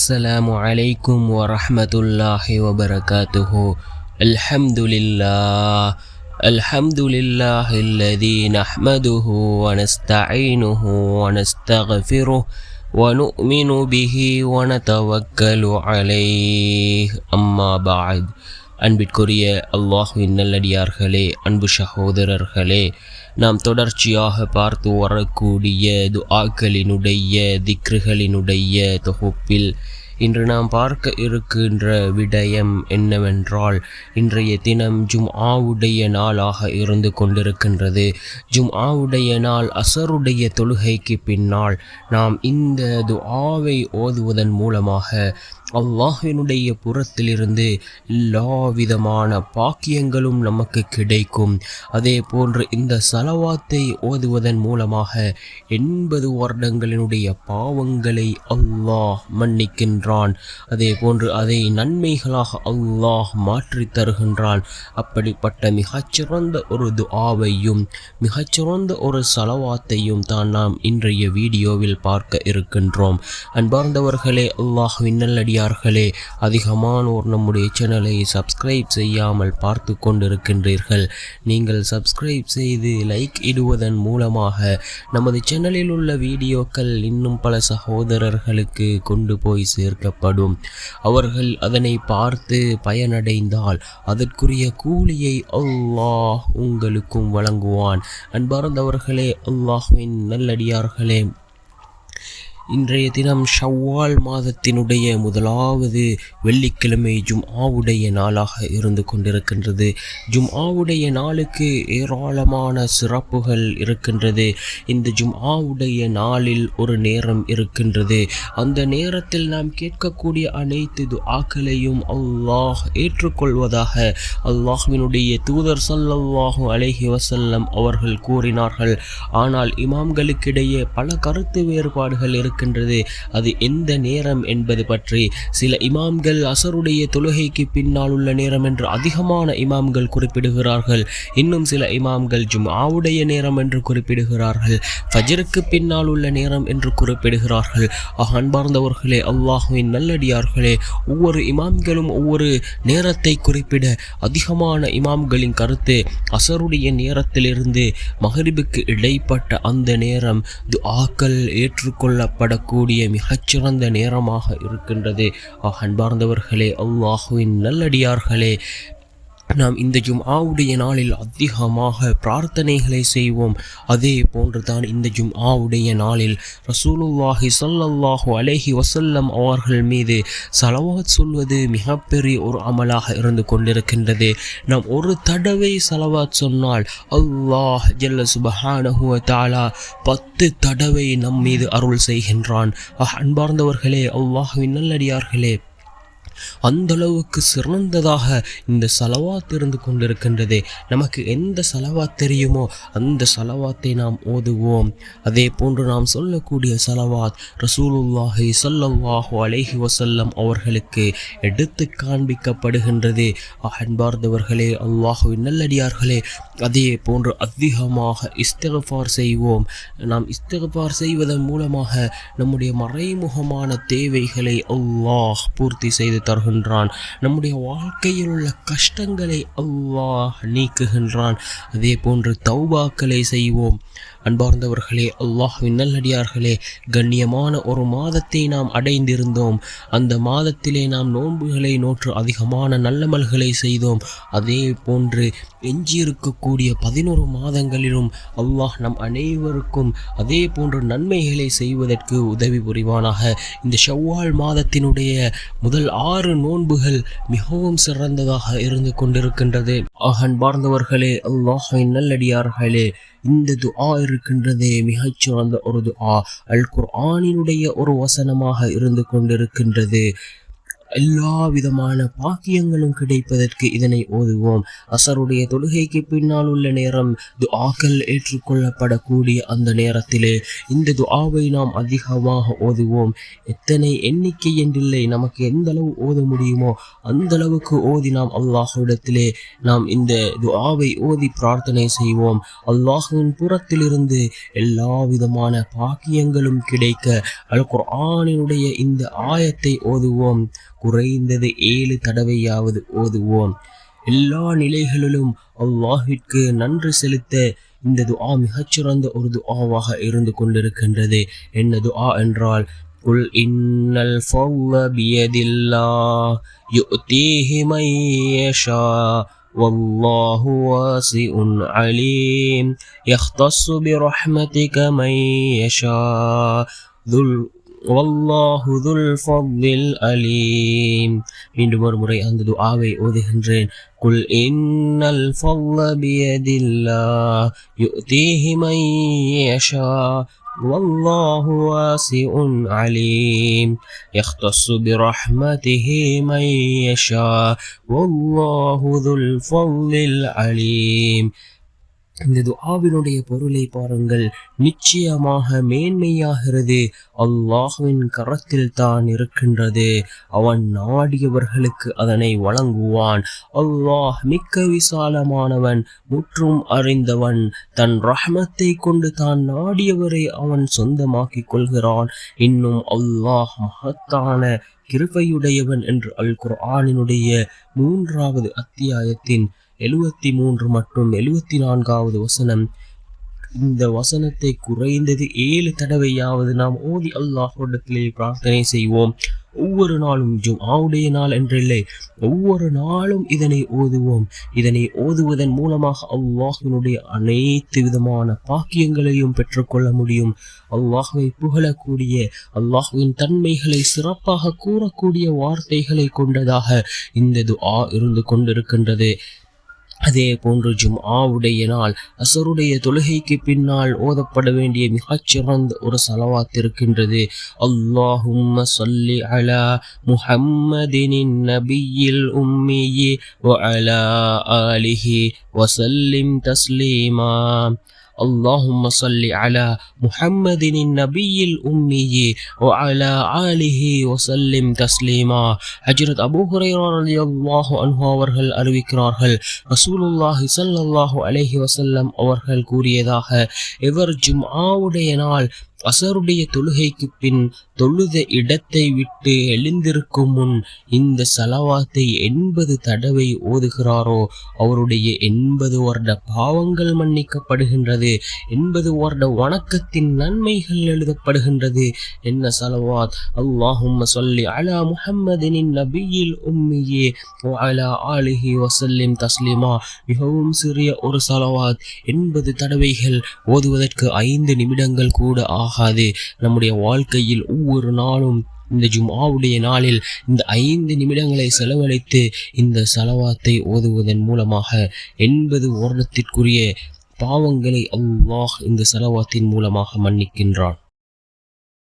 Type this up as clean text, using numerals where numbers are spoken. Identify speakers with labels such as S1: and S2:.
S1: السلام عليكم ورحمة الله وبركاته. الحمد لله الذي نحمده ونستعينه ونستغفره ونؤمن به ونتوكل عليه. أما بعد. அன்பிற்குரிய அல்லாஹ்வின் நல்லடியார்களே, அன்பு சகோதரர்களே, நாம் தொடர்ச்சியாக பார்த்து வரக்கூடிய துஆக்களினுடைய திக்ருகளினுடைய தொகுப்பில் இன்று நாம் பார்க்க இருக்கின்ற விடயம் என்னவென்றால், இன்றைய தினம் ஜும்ஆவுடைய நாளாக இருந்து கொண்டிருக்கின்றது. ஜும்ஆவுடைய நாள் அசருடைய தொழுகைக்கு பின்னால் நாம் இந்த துஆவை ஓதுவதன் மூலமாக அல்லாஹ்வினுடைய புறத்திலிருந்து எல்லா விதமான பாக்கியங்களும் நமக்கு கிடைக்கும். அதே போன்று இந்த சலவாத்தை ஓதுவதன் மூலமாக 80 வருடங்களினுடைய பாவங்களை அல்லாஹ் மன்னிக்கின்றான். அதே போன்று அதை நன்மைகளாக அல்லாஹ் மாற்றி தருகின்றான். அப்படிப்பட்ட மிகச்சிறந்த ஒரு துஆவையும் மிகச்சிறந்த ஒரு சலவாத்தையும் தான் நாம் இன்றைய வீடியோவில் பார்க்க இருக்கின்றோம். அன்பார்ந்தவர்களே, அல்லாஹ்வின் நல்லடியார்களே, அதிகமானோர் நம்முடைய சேனலை சப்ஸ்கிரைப் செய்யாமல் பார்த்து கொண்டிருக்கின்றீர்கள். நீங்கள் சப்ஸ்கிரைப் செய்து லைக் இடுவதன் மூலமாக நமது சேனலில் உள்ள வீடியோக்கள் இன்னும் பல சகோதரர்களுக்கு கொண்டு போய் சேர்க்கப்படும். அவர்கள் அதனை பார்த்து பயனடைந்தால் அதற்குரிய கூலியை அல்லாஹ் உங்களுக்கும் வழங்குவான். அன்பார்ந்தவர்களே, அல்லாஹ்வின் நல்லடியார்களே, இன்றைய தினம் ஷவ்வால் மாதத்தினுடைய முதலாவது வெள்ளிக்கிழமை ஜும்ஆவுடைய நாளாக இருந்து கொண்டிருக்கின்றது. ஜும்ஆவுடைய நாளுக்கு ஏராளமான சிறப்புகள் இருக்கின்றது. இந்த ஜும்ஆவுடைய நாளில் ஒரு நேரம் இருக்கின்றது. அந்த நேரத்தில் நாம் கேட்கக்கூடிய அனைத்து துஆக்களையும் அல்லாஹ் ஏற்றுக்கொள்வதாக அல்லாஹ்வினுடைய தூதர் ஸல்லல்லாஹு அலைஹி வஸல்லம் அவர்கள் கூறினார்கள். ஆனால் இமாம்களுக்கிடையே பல கருத்து வேறுபாடுகள் இருக்கின்றது. அது எந்த நேரம் என்பது பற்றி சில இமாம்கள் அசருடைய தொழுகைக்கு பின்னால் உள்ள நேரம் என்று அதிகமான இமாம்கள் குறிப்பிடுகிறார்கள். இன்னும் சில இமாம்கள் ஜும்ஆவுடைய நேரம் என்று குறிப்பிடுகிறார்கள். ஃபஜ்ருக்கு பின்னால் உள்ள நேரம் என்று குறிப்பிடுகிறார்கள். அன்பார்ந்தவர்களே, அல்லாஹ்வின் நல்லடியார்களே, ஒவ்வொரு இமாம்களும் ஒவ்வொரு நேரத்தை குறிப்பிட அதிகமான இமாம்களின் கருத்து அசருடைய நேரத்திலிருந்து மக்ரிபுக்கு இடைப்பட்ட அந்த நேரம் துஆக்கள் ஏற்றுக்கொள்ளப்படக்கூடிய மிகச்சிறந்த நேரமாக இருக்கின்றது. அன்பார்ந்தவர்களே, அல்லாஹ்வின் நல்லடியார்களே, நாம் இந்த ஜும்ஆவுடைய நாளில் அதிகமாக பிரார்த்தனைகளை செய்வோம். அதே போன்றுதான் இந்த ஜும்ஆவுடைய நாளில் ரசூலுல்லாஹி ஸல்லல்லாஹு அலைஹி வஸல்லம் அவர்கள் மீது ஸலவாத் சொல்வது மிகப்பெரிய ஒரு அமலாக இருந்து கொண்டிருக்கின்றது. நாம் ஒரு தடவை ஸலவாத் சொன்னால் அல்லாஹ் ஜல்ல சுப்ஹானஹு வ தஆலா 10 தடவை நம் மீது அருள் செய்கின்றான். அன்பார்ந்தவர்களே, அல்லாஹ்வின் நல்லடியார்களே, அந்த அளவுக்கு சிறந்ததாக இந்த சலவாத் இருந்து கொண்டிருக்கின்றது. நமக்கு எந்த சலவாத் தெரியுமோ அந்த சலவாத்தை நாம் ஓதுவோம். அதே போன்று நாம் சொல்லக்கூடிய சலவாத் ரசூலுல்லாஹி ஸல்லல்லாஹு அலைஹி வஸல்லம் அவர்களுக்கு எடுத்து காண்பிக்கப்படுகின்றது. அன்பார்ந்தவர்களே, அல்லாஹ்வின் நல்லடியார்களே, அதே போன்று அதிகமாக இஸ்திக்ஃபார் செய்வோம். நாம் இஸ்திக்ஃபார் செய்வதன் மூலமாக நம்முடைய மறைமுகமான தேவைகளை அல்லாஹ் பூர்த்தி செய்து தருகின்றான். நம்முடைய வாழ்க்கையில் உள்ள கஷ்டங்களை அல்லாஹ் நீக்குகின்றான். அதே போன்று தௌபாக்களை செய்வோம். அன்பார்ந்தவர்களே, அல்லாஹ்வின் நல்லடியார்களே, கண்ணியமான ஒரு மாதத்தை நாம் அடைந்திருந்தோம். அந்த மாதத்திலே நாம் நோன்புகளை நோற்று அதிகமான நல்லமல்களை செய்தோம். அதே போன்று எஞ்சியிருக்கக்கூடிய 11 மாதங்களிலும் அல்லாஹ் நம் அனைவருக்கும் அதே போன்று நன்மைகளை செய்வதற்கு உதவி புரிவானாக. இந்த ஷவ்வால் மாதத்தினுடைய முதல் 6 நோன்புகள் மிகவும் சிறந்ததாக இருந்து கொண்டிருக்கின்றது. அன்பார்ந்தவர்களே, அல்லாஹ்வின் நல்லடியார்களே, இந்த துஆ இருக்கின்றதே மிகச்சிறந்த ஒரு துஆ. அல் குர்ஆனினுடைய ஒரு வசனமாக இருந்து கொண்டிருக்கின்றது. எல்லா விதமான பாக்கியங்களும் கிடைப்பதற்கு இதனை ஓதுவோம். அசருடைய தொழுகைக்கு பின்னால் உள்ள நேரம் துஆக்கள் ஏற்றுக்கொள்ளப்படக்கூடிய அந்த நேரத்திலே இந்த துஆவை நாம் அதிகமாக ஓதுவோம். எத்தனை எண்ணிக்கை என்றில்லை, நமக்கு எந்த அளவு ஓத முடியுமோ அந்த அளவுக்கு ஓதி நாம் அல்லாஹ்விடத்திலே நாம் இந்த துஆவை ஓதி பிரார்த்தனை செய்வோம். அல்லாஹ்வின் புறத்திலிருந்து எல்லா விதமான பாக்கியங்களும் கிடைக்க அல் குர்ஆனினுடைய இந்த ஆயத்தை ஓதுவோம். குறைந்தது 7 தடவையாவது ஓதுவோம். எல்லா நிலைகளிலும் அல்லாஹ்விற்கு நன்றி செலுத்த இந்த துஆ மிகச்சிறந்த ஒரு துஆவாக இருந்து கொண்டிருக்கின்றது. என்ன துஆ என்றால், குல் இன்னல் ஃபضل பியதில்லாஹ் யுஅதீஹி மன் யஷா வல்லாஹு வாசிஉன் அலீம் யஹ்தஸ்ஸு பிரஹ்மதிக மன் யஷா வல்லாஹு துல் ஃபضலில் அலீம். மீண்டும் ஒரு முறை அந்த துஆவை ஓதுகின்றேன். குல் இன்னல் ஃபضل பியதில்லாஹ் யுஅதீஹி மன் யஷா வல்லாஹு வாசிஉன் அலீம் யஹ்தஸ்ஸு பிரஹ்மதிஹி மன் யஷா வல்லாஹு துல் ஃபضலில் அலீம். இந்த துஆவினுடைய பொருளை பாருங்கள். நிச்சயமாக மேன்மையாகிறது அல்லாஹ்வின் கரத்தில் தான் இருக்கின்றது. அவன் நாடியவர்களுக்கு அதனை வழங்குவான். அல்லாஹ் மிக்க விசாலமானவன், முற்றும் அறிந்தவன். தன் ரஹ்மத்தை கொண்டு தான் நாடியவரை அவன் சொந்தமாக்கிக் கொள்கிறான். இன்னும் அல்லாஹ் மகத்தான கிருபையுடையவன் என்று அல் குர்ஆனினுடைய 3வது அத்தியாயத்தின் 73 மற்றும் 74வது வசனம். இந்த வசனத்தை குறைந்தது 7 தடவையாவது நாம் ஓதி அல்லாஹ்விடத்திலே பிரார்த்தனை செய்வோம். ஒவ்வொரு நாளும் ஜும்ஆவுடைய நாள் என்றில்லை, ஒவ்வொரு நாளும் இதனை ஓதுவோம். இதனை ஓதுவதன் மூலமாக அல்லாஹ்வினுடைய அனைத்து விதமான பாக்கியங்களையும் பெற்றுக்கொள்ள முடியும். அல்லாஹ்வை புகழக்கூடிய, அல்லாஹ்வின் தன்மைகளை சிறப்பாக கூறக்கூடிய வார்த்தைகளை கொண்டதாக இந்த துஆ இருந்து கொண்டிருக்கின்றது. அதே போன்று ஜும்ஆவுடைய நாள் அசருடைய தொழுகைக்கு பின்னால் ஓதப்பட வேண்டிய மிகச்சிறந்த ஒரு ஸலவாத் இருக்கின்றது. அல்லாஹும்ம ஸல்லி அலா முஹம்மதின் நபியில் உம்மியி வ அலா ஆலிஹி வ ஸல்லிம் தஸ்லீமா. اللهم صل على محمد النبي الأمي وعلى آله وسلم تسليما. ஹஜ்ரத் அபூ ஹுரைரா ரலியல்லாஹு அன்ஹு அவர்கள் அறிவிக்கிறார்கள், ரசூலுல்லாஹி ஸல்லல்லாஹு அலைஹி வஸல்லம் அவர்கள் கூறியதாக, எவர் ஜும்ஆவுடைய நாள் அசருடைய தொழுகைக்கு பின் தொழுத இடத்தை விட்டு எழுந்திருக்கும் முன் இந்த ஸலவாத்தை 80 தடவை ஓதுகிறாரோ அவருடைய 80 வருட பாவங்கள் மன்னிக்கப்படுகின்றது. 80 வருட வணக்கத்தின் நன்மைகள் எழுதப்படுகின்றது. என்ன ஸலவாத்? அல்லாஹும்ம ஸல்லி அலா முஹம்மதின் நபியில் உம்மியி வ அலா ஆலிஹி வ ஸல்லிம் தஸ்லீமா. மிகவும் சிறிய ஒரு ஸலவாத் 80 தடவைகள் ஓதுவதற்கு 5 நிமிடங்கள் கூட ஆகாது. நம்முடைய வாழ்க்கையில் ஒவ்வொரு நாளும் இந்த ஜும்ஆவுடைய நாளில் இந்த 5 நிமிடங்களை செலவழித்து இந்த ஸலவாத்தை ஓதுவதன் மூலமாக 80 வருடத்திற்குரிய பாவங்களை அல்லாஹ் இந்த ஸலவாத்தின் மூலமாக மன்னிக்கின்றான்.